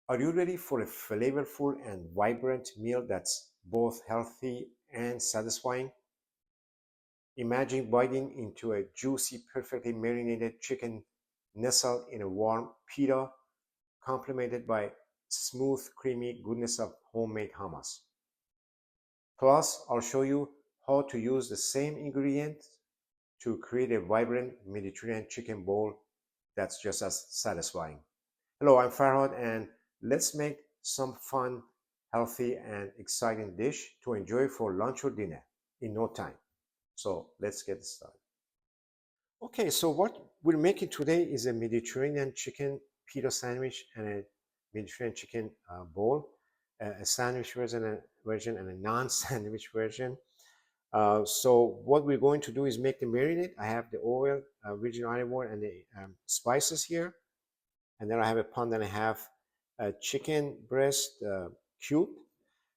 Are you ready for a flavorful and vibrant meal that's both healthy and satisfying? Imagine biting into a juicy, perfectly marinated chicken nestled in a warm pita, complemented by smooth, creamy goodness of homemade hummus. Plus, I'll show you how to use the same ingredients to create a vibrant Mediterranean chicken bowl that's just as satisfying. Hello, I'm Farhad, and let's make some fun, healthy, and exciting dish to enjoy for lunch or dinner in no time. So let's get started. Okay, so what we're making today is a Mediterranean chicken pita sandwich and a Mediterranean chicken bowl, a sandwich version and a non-sandwich version. So what we're going to do is make the marinade. I have the oil, virgin olive oil, and the spices here. And then I have a pound and a half chicken breast cube.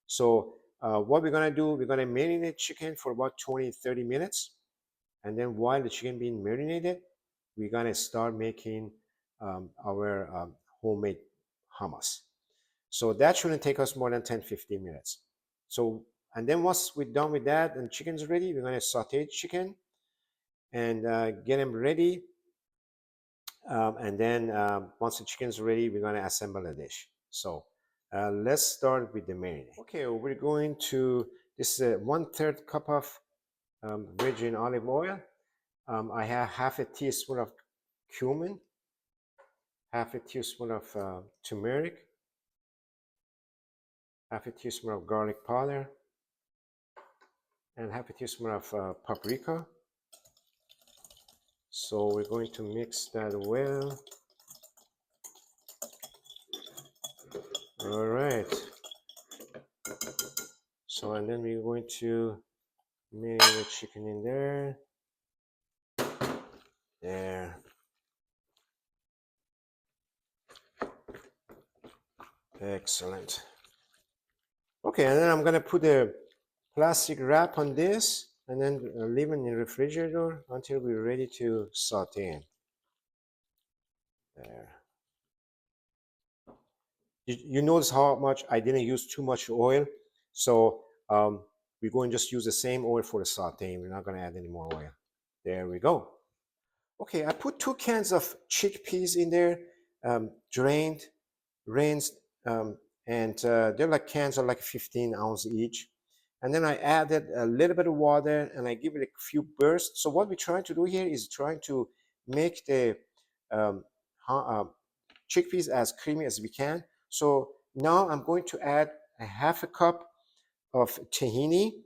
So what we're gonna do, we're gonna marinate chicken for about 20-30 minutes. And then while the chicken being marinated, we're gonna start making our homemade hummus. So that shouldn't take us more than 10-15 minutes. So, and then once we're done with that and chicken's ready, we're gonna saute chicken and get them ready. And then once the chicken's ready, we're gonna assemble the dish. So let's start with the marinade. Okay, we're going to, this is a 1/3 cup of virgin olive oil. I have half a teaspoon of cumin, half a teaspoon of turmeric, half a teaspoon of garlic powder, and half a teaspoon of paprika. So we're going to mix that well. All right. So, and then we're going to marinate the chicken in there. There. Excellent. Okay, and then I'm gonna put a plastic wrap on this and then leave it in the refrigerator until we're ready to saute in. There. You notice how much I didn't use too much oil, so we're going to just use the same oil for the sauteing. We're not going to add any more oil. There we go. Okay, I put 2 cans of chickpeas in there, drained, rinsed, and they're like cans are like 15 ounce each. And then I added a little bit of water and I give it a few bursts. So what we're trying to do here is trying to make the um, chickpeas as creamy as we can. So now I'm going to add a half a cup of tahini.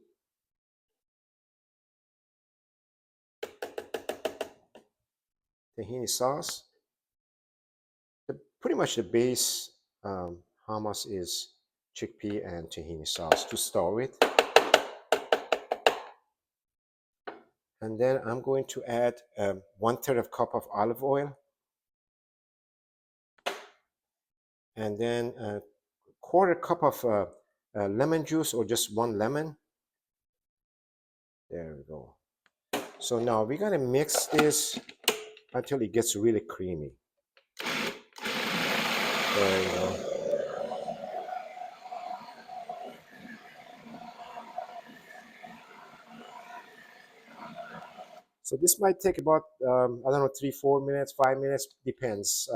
Tahini sauce. Pretty much the base hummus is chickpea and tahini sauce to start with. And then I'm going to add 1/3 of cup of olive oil. And then a 1/4 cup of lemon juice or just 1 lemon. There we go. So now we're gonna mix this until it gets really creamy. There you go. So this might take about, I don't know, 3-4 minutes, 5 minutes, depends.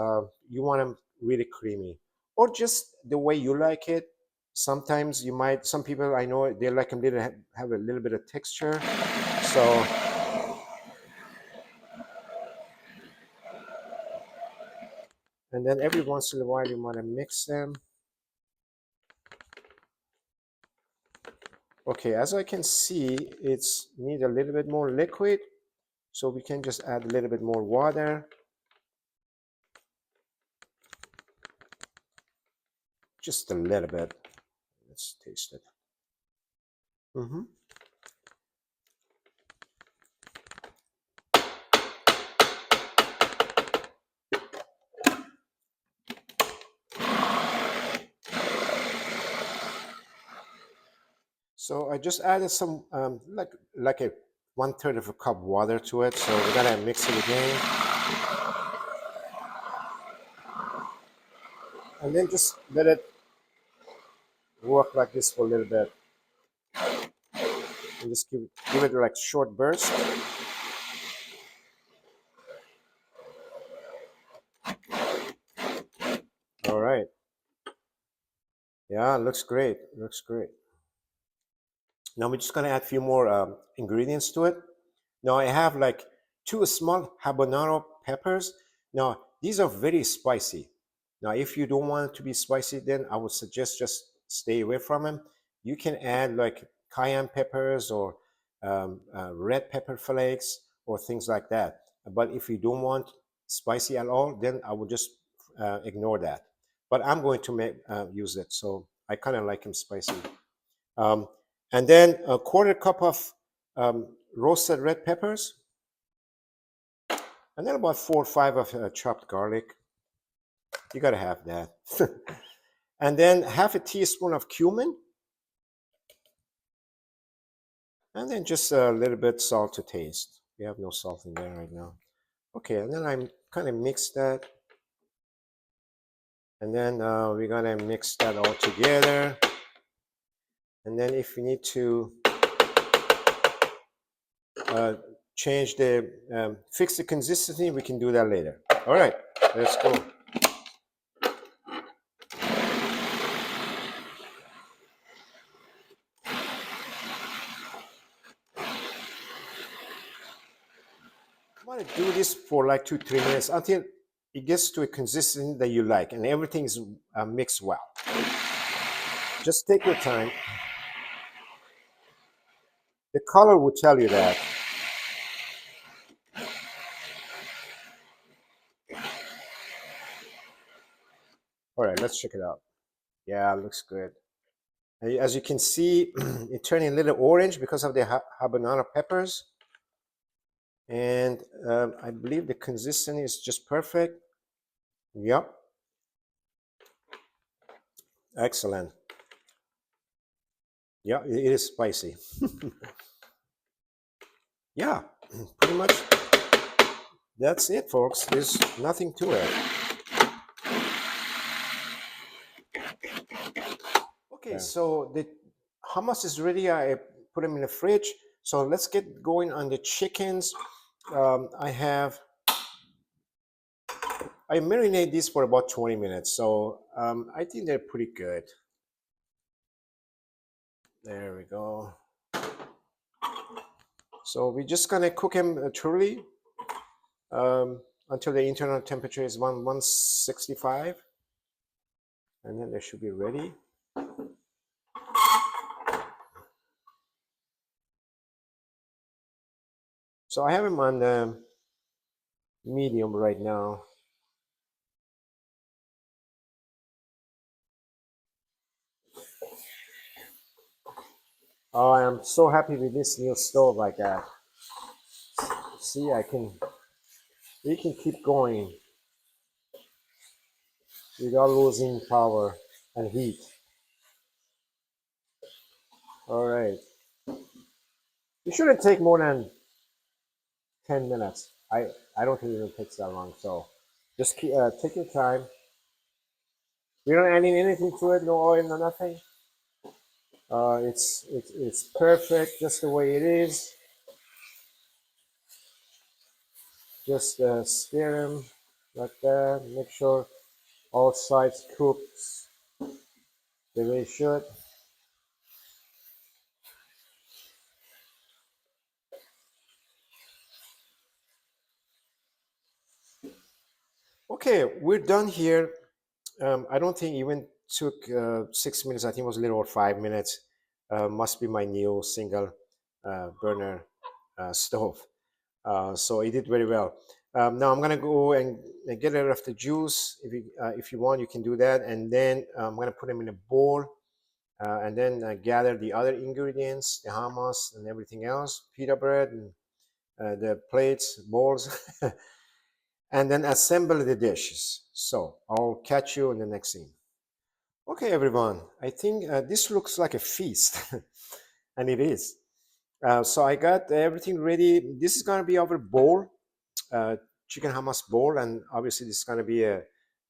You want them really creamy or just the way you like it. Sometimes you might, some people I know, they like them to have a little bit of texture. So and then every once in a while you want to mix them. Okay, as I can see, it's need a little bit more liquid, so we can just add a little bit more water. Just a little bit. Let's taste it. So I just added some, like a 1/3 of a cup water to it. So we're gonna mix it again. And then just let it work like this for a little bit. And just give it like short burst. All right. Yeah, looks great. Looks great. Now we're just gonna add a few more ingredients to it. Now I have like two small habanero peppers. Now these are very spicy. Now if you don't want it to be spicy, then I would suggest just stay away from them. You can add like cayenne peppers or red pepper flakes or things like that. But if you don't want spicy at all, then I would just ignore that. But I'm going to use it, so I kind of like them spicy. Um, and then a quarter cup of roasted red peppers, and then about 4 or 5 of chopped garlic. You gotta have that. And then half a teaspoon of cumin, and then just a little bit salt to taste. We have no salt in there right now. Okay, and then I'm kind of mix that, and then we're gonna mix that all together. And then if we need to uh, change the fix the consistency, we can do that later. All right, let's go. I want to do this for like 2 3 minutes until it gets to a consistency that you like and everything is mixed well. Just take your time. The color will tell you that. All right, let's check it out. Yeah, it looks good. As you can see, it's turning a little orange because of the habanero peppers. And I believe the consistency is just perfect. Yep. Excellent. Yeah, it is spicy. Yeah, pretty much that's it, folks. There's nothing to it. Okay, yeah. So the hummus is ready. I put them in the fridge. So let's get going on the chickens. I marinate these for about 20 minutes. So I think they're pretty good. There we go. So we're just gonna cook them truly until the internal temperature is 165, and then they should be ready. So I have them on medium right now. Oh, I'm so happy with this new stove like that. See, we can keep going without losing power and heat. All right. It shouldn't take more than 10 minutes. I don't think it takes that long. So just take your time. We don't add anything to it, no oil, no nothing. It's perfect just the way it is. Just stir them like that. Make sure all sides cooks the way it should. Okay, we're done here. I don't think even took 6 minutes. I think it was a little over 5 minutes. Must be my new single burner stove. So it did very well. Now I'm gonna go and get rid of the juice. If you want, you can do that. And then I'm gonna put them in a bowl, and then gather the other ingredients, the hummus and everything else, pita bread and the plates, bowls, and then assemble the dishes. So I'll catch you in the next scene. Okay, everyone. I think this looks like a feast, and it is. So I got everything ready. This is gonna be our bowl, uh, chicken hummus bowl, and obviously this is gonna be a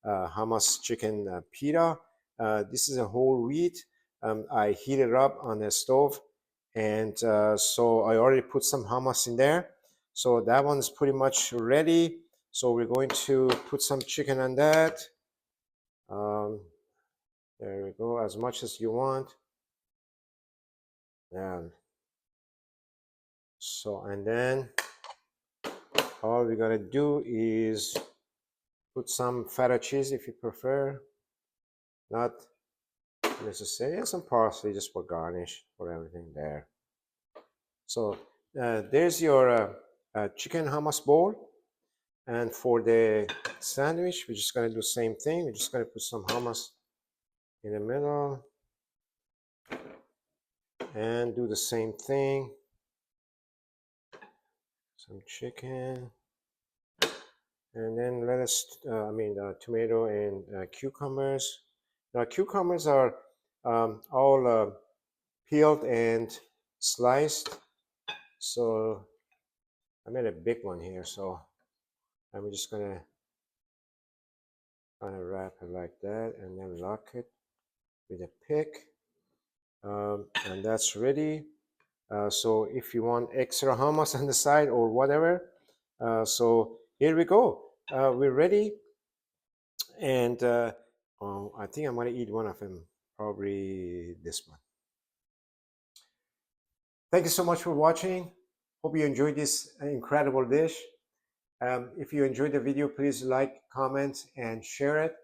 hummus chicken pita. This is a whole wheat. I heat it up on the stove, and so I already put some hummus in there. So that one's pretty much ready. So we're going to put some chicken on that. Um, there we go, as much as you want. And so, and then all we gotta do is put some feta cheese if you prefer, not necessary, and some parsley just for garnish for everything there. So there's your chicken hummus bowl. And for the sandwich, we're just gonna do the same thing. We're just gonna put some hummus in the middle and do the same thing. Some chicken, and then lettuce, tomato and cucumbers. Now cucumbers are all peeled and sliced. So I made a big one here, so I'm just gonna kind of wrap it like that and then lock it with a pick. And that's ready. So if you want extra hummus on the side or whatever, so here we go. We're ready, and I think I'm gonna eat one of them, probably this one. Thank you so much for watching. Hope you enjoyed this incredible dish. If you enjoyed the video, please like, comment, and share it.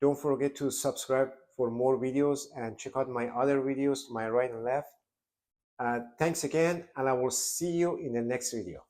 Don't forget to subscribe for more videos and check out my other videos to my right and left. Thanks again, and I will see you in the next video.